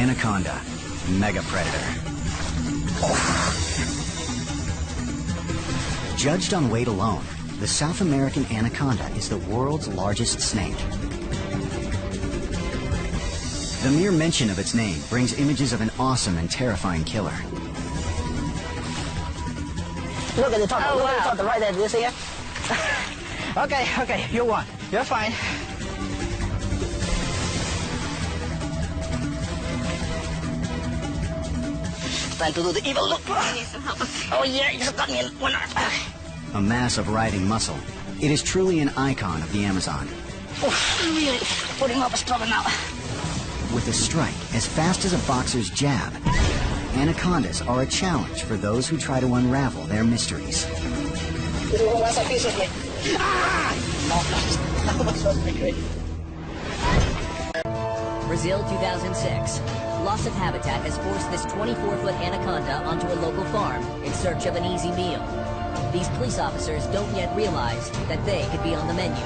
Anaconda, mega predator. Judged on weight alone, the South American anaconda is the world's largest snake. The mere mention of its name brings images of an awesome and terrifying killer. Look at the top. Oh, Look wow. at the top, right there. Do you see it? Okay, you won. You're fine. Time to do the evil look. I need some help. Oh yeah, you just got me in one arm. A mass of writhing muscle, it is truly an icon of the Amazon. Oh, really putting up a struggle now. With a strike as fast as a boxer's jab, anacondas are a challenge for those who try to unravel their mysteries. What's a piece of me? Ah! Brazil 2006. Loss of habitat has forced this 24-foot anaconda onto a local farm in search of an easy meal. These police officers don't yet realize that they could be on the menu.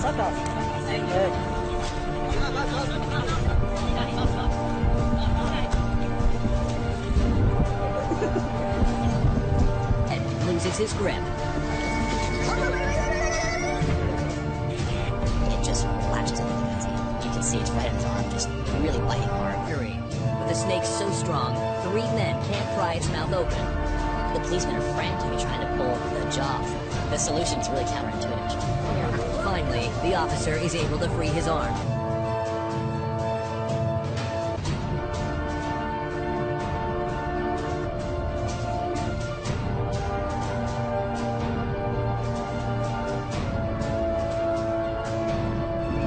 Suck off. Good. And loses his grip. It just latches into his hand. You can see it's right in his arm, just really biting hard. With the snake so strong, 3 men can't pry its mouth open. The policemen are frantically trying to pull the jaw. The solution's really counterintuitive. Finally, the officer is able to free his arm.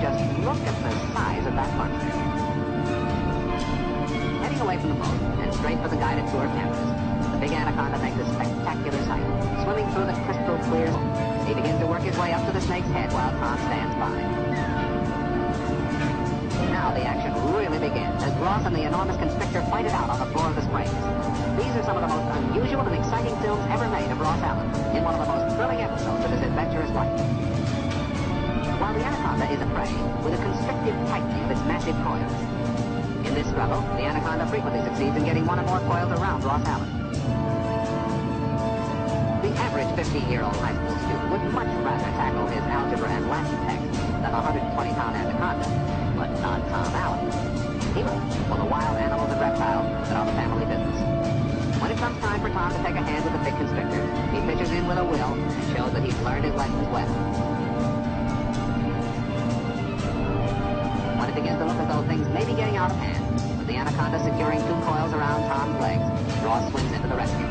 Just look at the size of that monster. Heading away from the boat and straight for the guided tour cameras, the big anaconda makes a spectacular sight, swimming through the crystal clear. He begins to work his way up to the snake's head while Tom stands by. Now the action really begins as Ross and the enormous constrictor fight it out on the floor of the springs. These are some of the most unusual and exciting films ever made of Ross Allen in one of the most thrilling episodes of his adventurous life. While the anaconda is a prey with a constrictive tightening of its massive coils. In this struggle, the anaconda frequently succeeds in getting one or more coils around Ross Allen. The average 15-year-old high school student would much rather tackle his algebra and Latin text than a 120-pound anaconda, but not Tom Allen. He will, for the wild animals and reptiles that are the family business. When it comes time for Tom to take a hand with the big constrictor, he pitches in with a will and shows that he's learned his lessons well. When it begins to look as though things may be getting out of hand, with the anaconda securing 2 coils around Tom's legs, Ross swims into the rescue.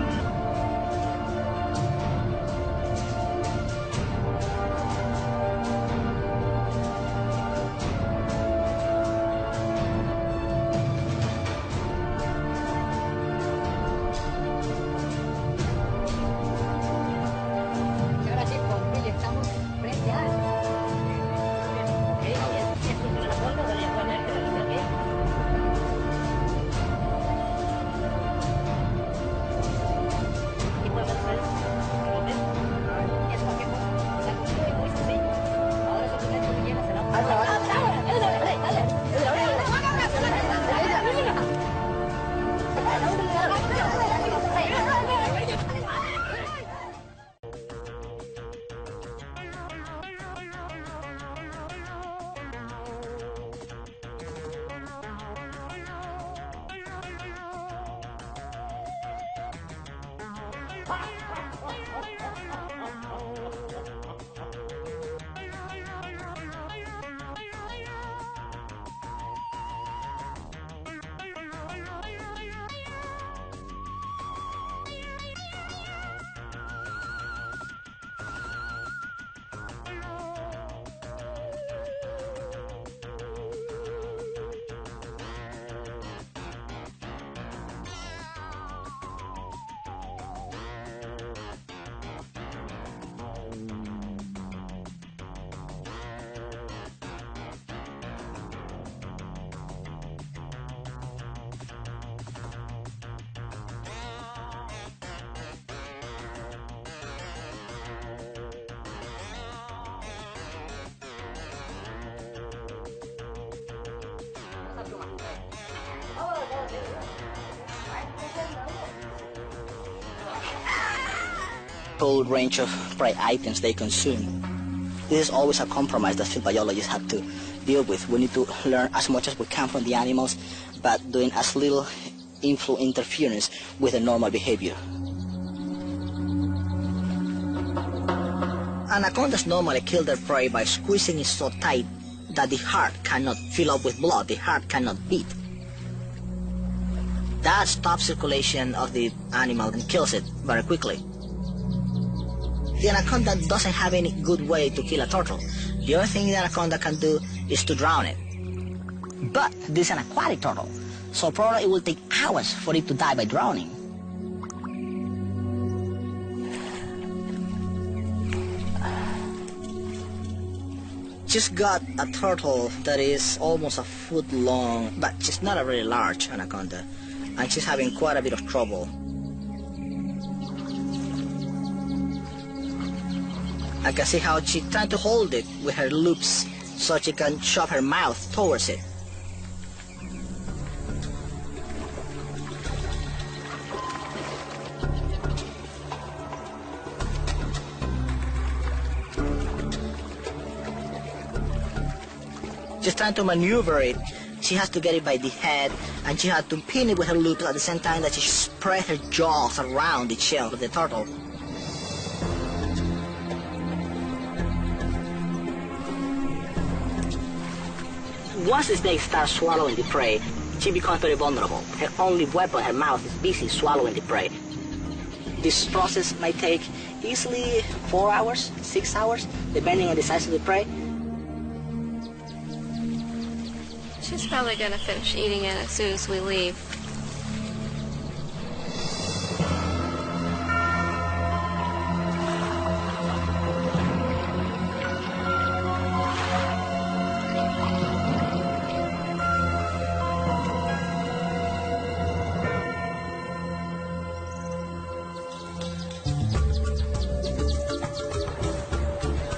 ample range of prey items they consume. This is always a compromise that field biologists have to deal with. We need to learn as much as we can from the animals, but doing as little interference with the normal behavior. Anacondas normally kill their prey by squeezing it so tight that the heart cannot fill up with blood, the heart cannot beat. That stops circulation of the animal and kills it very quickly. The anaconda doesn't have any good way to kill a turtle. The only thing the anaconda can do is to drown it. But this is an aquatic turtle, so probably it will take hours for it to die by drowning. Just got a turtle that is almost a foot long, but she's not a really large anaconda, and she's having quite a bit of trouble. I can see how she's trying to hold it with her loops so she can shove her mouth towards it. She's trying to maneuver it. She has to get it by the head, and she has to pin it with her loops at the same time that she spreads her jaws around the shell of the turtle. Once the snake starts swallowing the prey, she becomes very vulnerable. Her only weapon, her mouth, is busy swallowing the prey. This process might take easily 4 hours, 6 hours, depending on the size of the prey. She's probably going to finish eating it as soon as we leave.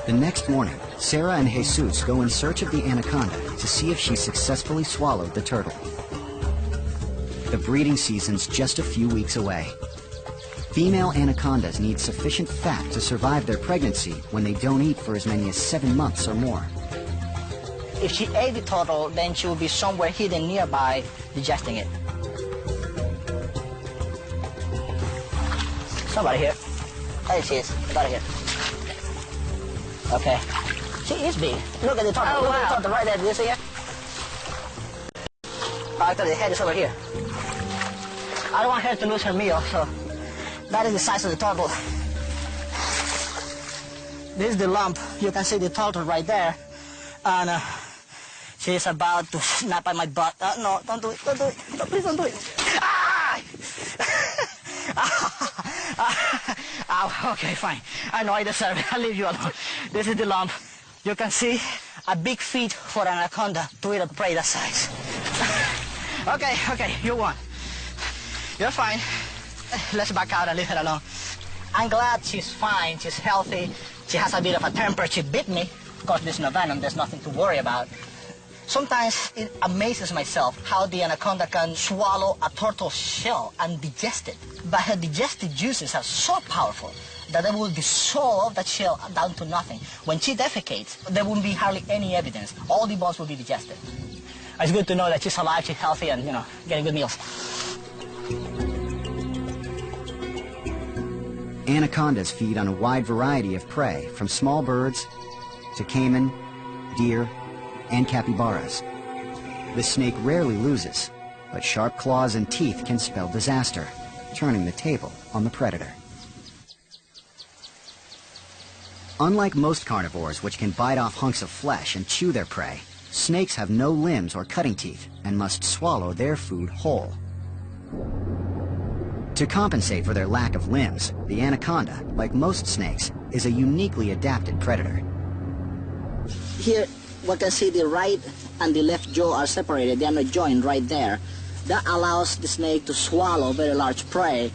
The next morning, Sarah and Jesus go in search of the anaconda to see if she successfully swallowed the turtle. The breeding season's just a few weeks away. Female anacondas need sufficient fat to survive their pregnancy when they don't eat for as many as 7 months or more. If she ate the turtle, then she will be somewhere hidden nearby, digesting it. Somebody here. There she is. Got her here. Okay. She is big. Look at the turtle. Oh, Look wow. at the turtle right there. Do you see it? Actually, the head is over here. I don't want her to lose her meal, so that is the size of the turtle. This is the lump. You can see the turtle right there. And she's about to snap at my butt. No, don't do it. Don't do it. No, please don't do it. Ah! Ow, okay, fine. I know I deserve it. I'll leave you alone. This is the lump. You can see a big feat for an anaconda to eat a prey that size. Okay, you won. You're fine. Let's back out and leave her alone. I'm glad she's fine. She's healthy. She has a bit of a temper. She bit me. Of course, there's no venom. There's nothing to worry about. Sometimes it amazes myself how the anaconda can swallow a turtle shell and digest it. But her digestive juices are so powerful that they will dissolve that shell down to nothing. When she defecates, there won't be hardly any evidence. All the bones will be digested. It's good to know that she's alive, she's healthy, and, getting good meals. Anacondas feed on a wide variety of prey, from small birds to caiman, deer, and capybaras. The snake rarely loses, but sharp claws and teeth can spell disaster, turning the table on the predator. Unlike most carnivores, which can bite off hunks of flesh and chew their prey, snakes have no limbs or cutting teeth and must swallow their food whole. To compensate for their lack of limbs, the anaconda, like most snakes, is a uniquely adapted predator. Here, we can see the right and the left jaw are separated. They are not joined right there. That allows the snake to swallow very large prey.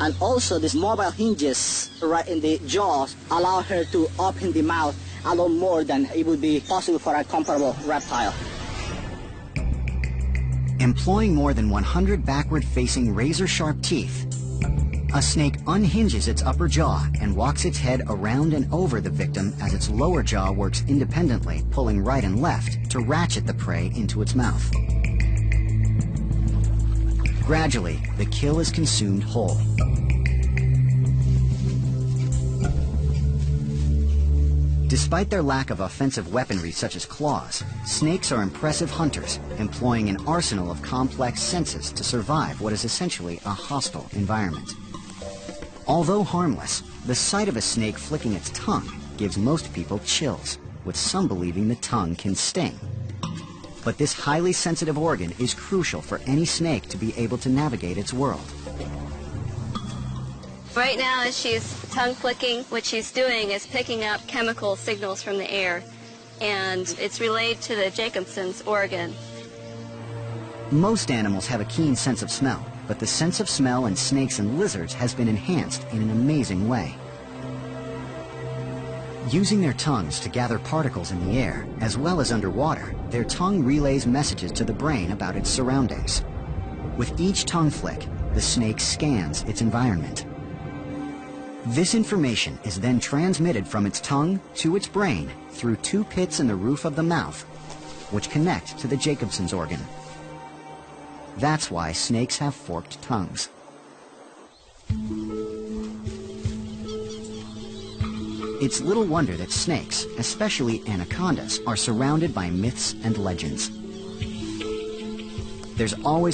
And also, these mobile hinges right in the jaws allow her to open the mouth a lot more than it would be possible for a comparable reptile. Employing more than 100 backward-facing razor-sharp teeth, A snake unhinges its upper jaw and walks its head around and over the victim as its lower jaw works independently, pulling right and left to ratchet the prey into its mouth. Gradually, the kill is consumed whole. Despite their lack of offensive weaponry such as claws, snakes are impressive hunters, employing an arsenal of complex senses to survive what is essentially a hostile environment. Although harmless, the sight of a snake flicking its tongue gives most people chills, with some believing the tongue can sting. But this highly sensitive organ is crucial for any snake to be able to navigate its world. Right now, as she's tongue flicking, what she's doing is picking up chemical signals from the air, and it's relayed to the Jacobson's organ. Most animals have a keen sense of smell, but the sense of smell in snakes and lizards has been enhanced in an amazing way. Using their tongues to gather particles in the air, as well as underwater, their tongue relays messages to the brain about its surroundings. With each tongue flick, the snake scans its environment. This information is then transmitted from its tongue to its brain through two pits in the roof of the mouth, which connect to the Jacobson's organ. That's why snakes have forked tongues. It's little wonder that snakes, especially anacondas, are surrounded by myths and legends. There's always